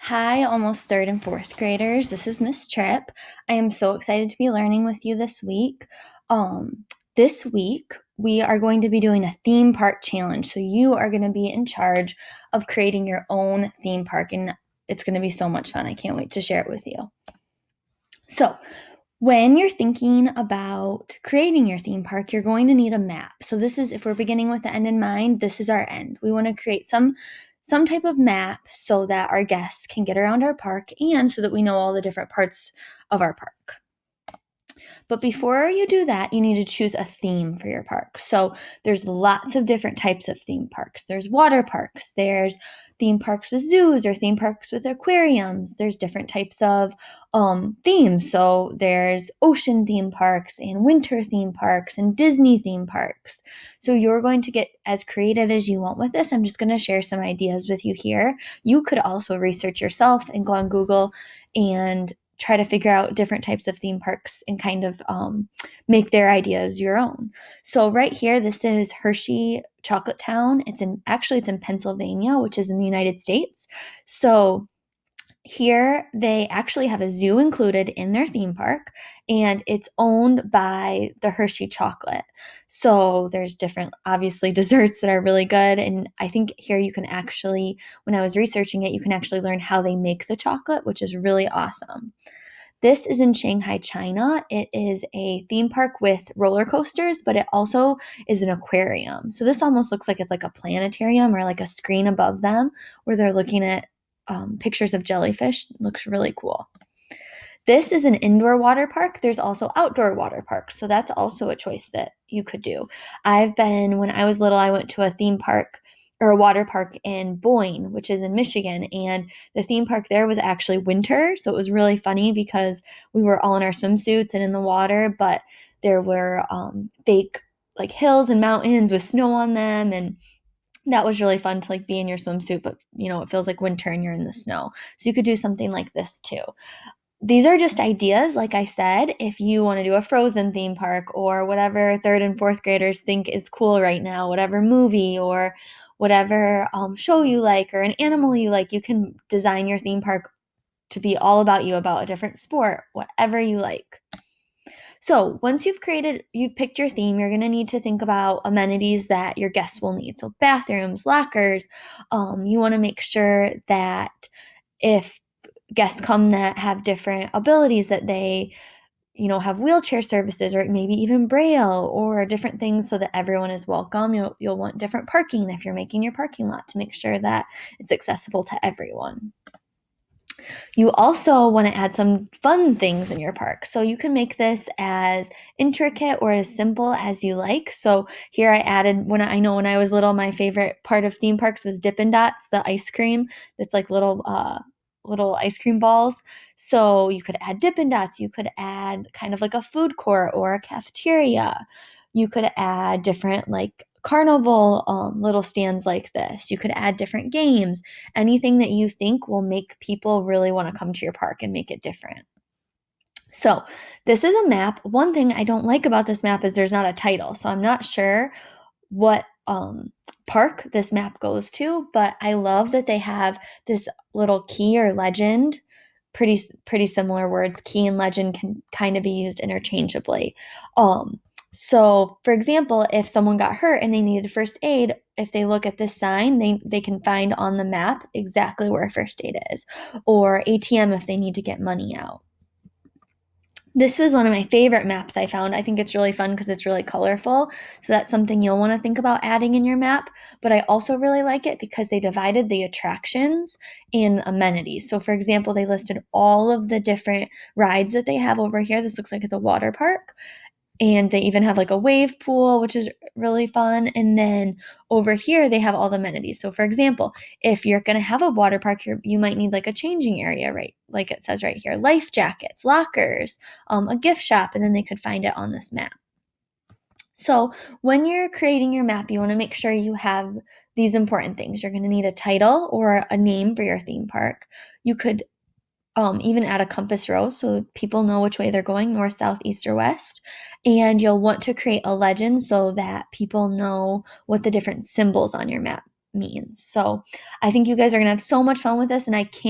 Hi, almost third and fourth graders. This is Miss Tripp. I am so excited to be learning with you this week. This week, we are going to be doing a theme park challenge. So you are going to be in charge of creating your own theme park, and it's going to be so much fun. I can't wait to share it with you. So, when you're thinking about creating your theme park, you're going to need a map. So this is, if we're beginning with the end in mind, this is our end. We want to create some type of map so that our guests can get around our park and so that we know all the different parts of our park. But before you do that, you need to choose a theme for your park. So there's lots of different types of theme parks. There's water parks, there's theme parks with zoos or theme parks with aquariums. There's different types of themes. So there's ocean theme parks and winter theme parks and Disney theme parks. So you're going to get as creative as you want with this. I'm just going to share some ideas with you here. You could also research yourself and go on Google and try to figure out different types of theme parks and kind of make their ideas your own. So right here, this is Hershey Chocolate Town. It's in Pennsylvania, which is in the United States. So here they actually have a zoo included in their theme park, and it's owned by the Hershey chocolate. So there's different, obviously, desserts that are really good. And I think here you can actually, when I was researching it, you can actually learn how they make the chocolate, which is really awesome. This is in Shanghai, China. It is a theme park with roller coasters, but it also is an aquarium. So this almost looks like it's like a planetarium or like a screen above them where they're looking at pictures of jellyfish. It looks really cool. This is an indoor water park. There's also outdoor water parks. So that's also a choice that you could do. When I was little, I went to a theme park or a water park in Boyne, which is in Michigan. And the theme park there was actually winter. So it was really funny because we were all in our swimsuits and in the water, but there were fake like hills and mountains with snow on them. And that was really fun to like be in your swimsuit, but it feels like winter and you're in the snow. So you could do something like this too. These are just ideas, like I said. If you want to do a Frozen theme park or whatever third and fourth graders think is cool right now, whatever movie or whatever show you like or an animal you like, you can design your theme park to be all about you, about a different sport, whatever you like. So once you've picked your theme, you're going to need to think about amenities that your guests will need. So bathrooms, lockers. You want to make sure that if guests come that have different abilities, that they have wheelchair services or maybe even braille or different things so that everyone is welcome. You'll want different parking if you're making your parking lot to make sure that it's accessible to everyone. You also want to add some fun things in your park. So you can make this as intricate or as simple as you like. So here I added, when I was little, my favorite part of theme parks was Dippin' Dots, the ice cream. It's like little ice cream balls. So you could add Dippin' Dots. You could add kind of like a food court or a cafeteria. You could add different like carnival little stands like this. You could add different games, anything that you think will make people really want to come to your park and make it different. So this is a map. One thing I don't like about this map is there's not a title. So I'm not sure what park this map goes to, but I love that they have this little key or legend. Pretty similar words. Key and legend can kind of be used interchangeably. So, for example, if someone got hurt and they needed first aid, if they look at this sign, they can find on the map exactly where first aid is, or ATM if they need to get money out. This was one of my favorite maps I found. I think it's really fun because it's really colorful. So that's something you'll want to think about adding in your map. But I also really like it because they divided the attractions and amenities. So for example, they listed all of the different rides that they have over here. This looks like it's a water park. And they even have like a wave pool, which is really fun. And then over here, they have all the amenities. So for example, if you're going to have a water park, you might need like a changing area, right? Like it says right here, life jackets, lockers, a gift shop, and then they could find it on this map. So when you're creating your map, you want to make sure you have these important things. You're going to need a title or a name for your theme park. You could even add a compass rose so people know which way they're going, north, south, east, or west. And you'll want to create a legend so that people know what the different symbols on your map means. So I think you guys are going to have so much fun with this, and I can't